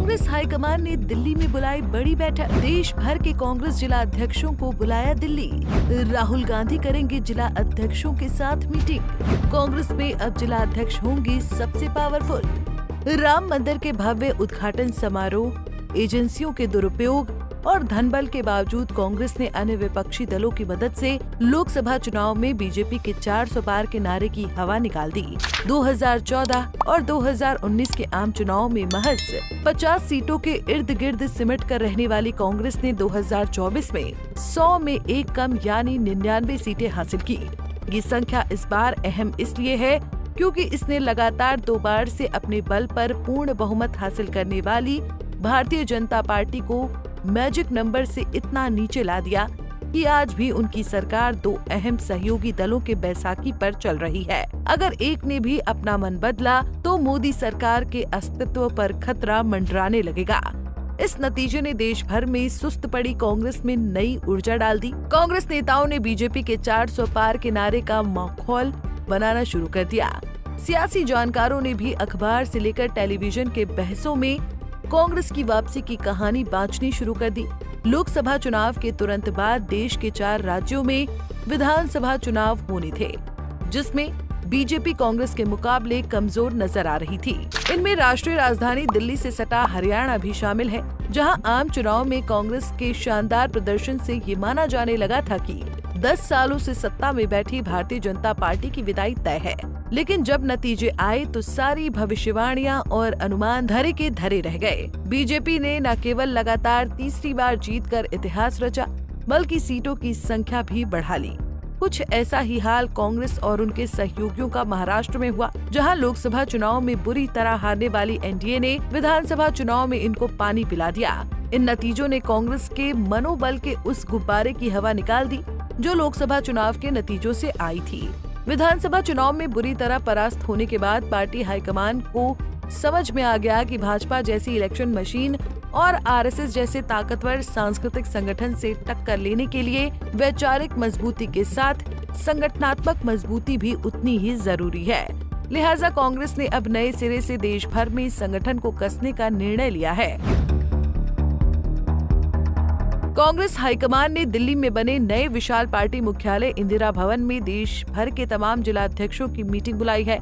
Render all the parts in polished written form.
Congress high command ने दिल्ली में बुलाई बड़ी बैठक। देश भर के कांग्रेस जिला अध्यक्षों को बुलाया दिल्ली। राहुल गांधी करेंगे जिला अध्यक्षों के साथ मीटिंग। कांग्रेस में अब जिला अध्यक्ष होंगे सबसे पावरफुल। राम मंदिर के भव्य उद्घाटन समारोह, एजेंसियों के दुरुपयोग और धनबल के बावजूद कांग्रेस ने अन्य विपक्षी दलों की मदद से लोकसभा चुनाव में बीजेपी के 400 पार के नारे की हवा निकाल दी। 2014 और 2019 के आम चुनाव में महज 50 सीटों के इर्द गिर्द सिमट कर रहने वाली कांग्रेस ने 2024 में 100 में एक कम यानी 99 सीटें हासिल की। ये संख्या इस बार अहम इसलिए है क्योंकि इसने लगातार 2 बार से अपने बल पर पूर्ण बहुमत हासिल करने वाली भारतीय जनता पार्टी को मैजिक नंबर से इतना नीचे ला दिया कि आज भी उनकी सरकार 2 अहम सहयोगी दलों के बैसाखी पर चल रही है। अगर एक ने भी अपना मन बदला तो मोदी सरकार के अस्तित्व पर खतरा मंडराने लगेगा। इस नतीजे ने देश भर में सुस्त पड़ी कांग्रेस में नई ऊर्जा डाल दी। कांग्रेस नेताओं ने बीजेपी के 400 पार के नारे का माहौल बनाना शुरू कर दिया। सियासी जानकारों ने भी अखबार से लेकर टेलीविजन के बहसों में कांग्रेस की वापसी की कहानी बांटनी शुरू कर दी। लोकसभा चुनाव के तुरंत बाद देश के 4 राज्यों में विधानसभा चुनाव होने थे, जिसमें बीजेपी कांग्रेस के मुकाबले कमजोर नजर आ रही थी। इनमें राष्ट्रीय राजधानी दिल्ली से सटा हरियाणा भी शामिल है, जहां आम चुनाव में कांग्रेस के शानदार प्रदर्शन से ये माना जाने लगा था कि 10 सालों से सत्ता में बैठी भारतीय जनता पार्टी की विदाई तय है। लेकिन जब नतीजे आए तो सारी भविष्यवाणियां और अनुमान धरे के धरे रह गए। बीजेपी ने न केवल लगातार तीसरी बार जीतकर इतिहास रचा, बल्कि सीटों की संख्या भी बढ़ा ली। कुछ ऐसा ही हाल कांग्रेस और उनके सहयोगियों का महाराष्ट्र में हुआ, जहां लोकसभा चुनाव में बुरी तरह हारने वाली एनडीए ने विधानसभा चुनाव में इनको पानी पिला दिया। इन नतीजों ने कांग्रेस के मनोबल के उस गुब्बारे की हवा निकाल दी जो लोकसभा चुनाव के नतीजों से आई थी। विधानसभा चुनाव में बुरी तरह परास्त होने के बाद पार्टी हाईकमान को समझ में आ गया कि भाजपा जैसी इलेक्शन मशीन और आरएसएस जैसे ताकतवर सांस्कृतिक संगठन से टक्कर लेने के लिए वैचारिक मजबूती के साथ संगठनात्मक मजबूती भी उतनी ही जरूरी है। लिहाजा कांग्रेस ने अब नए सिरे से देश भर में संगठन को कसने का निर्णय लिया है। कांग्रेस हाईकमान ने दिल्ली में बने नए विशाल पार्टी मुख्यालय इंदिरा भवन में देश भर के तमाम जिला अध्यक्षों की मीटिंग बुलाई है।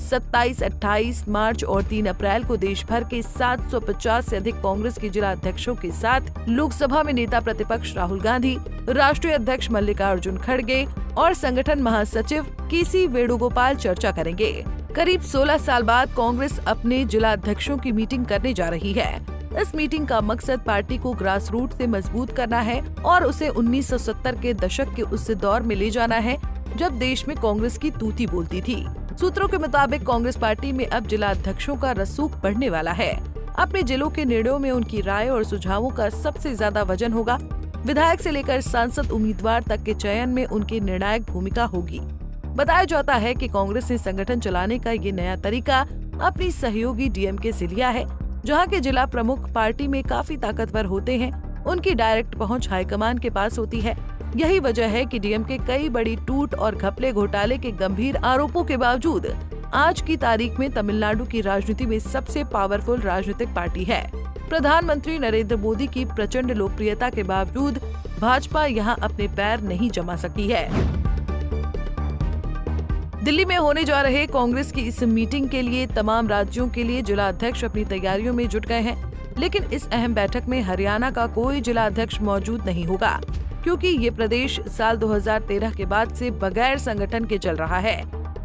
27, 28 मार्च और 3 अप्रैल को देश भर के 750 से अधिक कांग्रेस के जिला अध्यक्षों के साथ लोकसभा में नेता प्रतिपक्ष राहुल गांधी, राष्ट्रीय अध्यक्ष मल्लिकार्जुन खड़गे और संगठन महासचिव केसी वेणुगोपाल चर्चा करेंगे। करीब 16 साल बाद कांग्रेस अपने जिला अध्यक्षों की मीटिंग करने जा रही है। इस मीटिंग का मकसद पार्टी को ग्रास रूट से मजबूत करना है और उसे 1970 के दशक के उस दौर में ले जाना है जब देश में कांग्रेस की तूती बोलती थी। सूत्रों के मुताबिक कांग्रेस पार्टी में अब जिला अध्यक्षों का रसूख बढ़ने वाला है। अपने जिलों के निर्णयों में उनकी राय और सुझावों का सबसे ज्यादा वजन होगा। विधायक से लेकर सांसद उम्मीदवार तक के चयन में उनकी निर्णायक भूमिका होगी। बताया जाता है कि कांग्रेस ने संगठन चलाने का ये नया तरीका अपनी सहयोगी डीएमके से लिया है, जहां के जिला प्रमुख पार्टी में काफी ताकतवर होते हैं। उनकी डायरेक्ट पहुंच हाईकमान के पास होती है। यही वजह है कि डीएमके कई बड़ी टूट और घपले घोटाले के गंभीर आरोपों के बावजूद आज की तारीख में तमिलनाडु की राजनीति में सबसे पावरफुल राजनीतिक पार्टी है। प्रधानमंत्री नरेंद्र मोदी की प्रचंड लोकप्रियता के बावजूद भाजपा यहां अपने पैर नहीं जमा सकी है। दिल्ली में होने जा रहे कांग्रेस की इस मीटिंग के लिए तमाम राज्यों के लिए जिला अध्यक्ष अपनी तैयारियों में जुट गए हैं, लेकिन इस अहम बैठक में हरियाणा का कोई जिला अध्यक्ष मौजूद नहीं होगा, क्योंकि ये प्रदेश साल 2013 के बाद से बगैर संगठन के चल रहा है।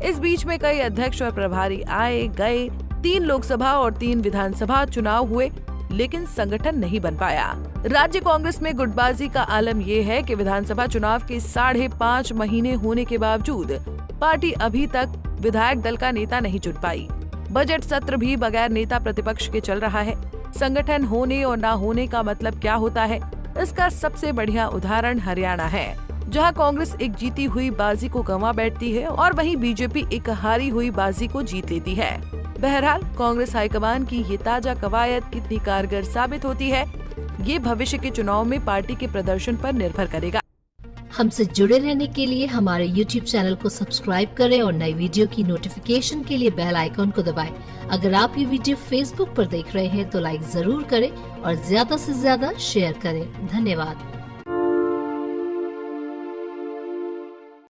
इस बीच में कई अध्यक्ष और प्रभारी आए गए, 3 लोकसभा और 3 विधानसभा चुनाव हुए, लेकिन संगठन नहीं बन पाया। राज्य कांग्रेस में गुटबाजी का आलम ये है कि विधानसभा चुनाव के 5.5 महीने होने के बावजूद पार्टी अभी तक विधायक दल का नेता नहीं चुन पाई। बजट सत्र भी बगैर नेता प्रतिपक्ष के चल रहा है। संगठन होने और ना होने का मतलब क्या होता है, इसका सबसे बढ़िया उदाहरण हरियाणा है, जहां कांग्रेस एक जीती हुई बाजी को गंवा बैठती है और वहीं बीजेपी एक हारी हुई बाजी को जीत लेती है। बहरहाल कांग्रेस हाईकमान की ये ताजा कवायद कितनी कारगर साबित होती है, ये भविष्य के चुनाव में पार्टी के प्रदर्शन पर निर्भर करेगा। हमसे जुड़े रहने के लिए हमारे YouTube चैनल को सब्सक्राइब करें और नई वीडियो की नोटिफिकेशन के लिए बेल आइकॉन को दबाएं। अगर आप ये वीडियो Facebook पर देख रहे हैं तो लाइक जरूर करें और ज्यादा से ज्यादा शेयर करें। धन्यवाद।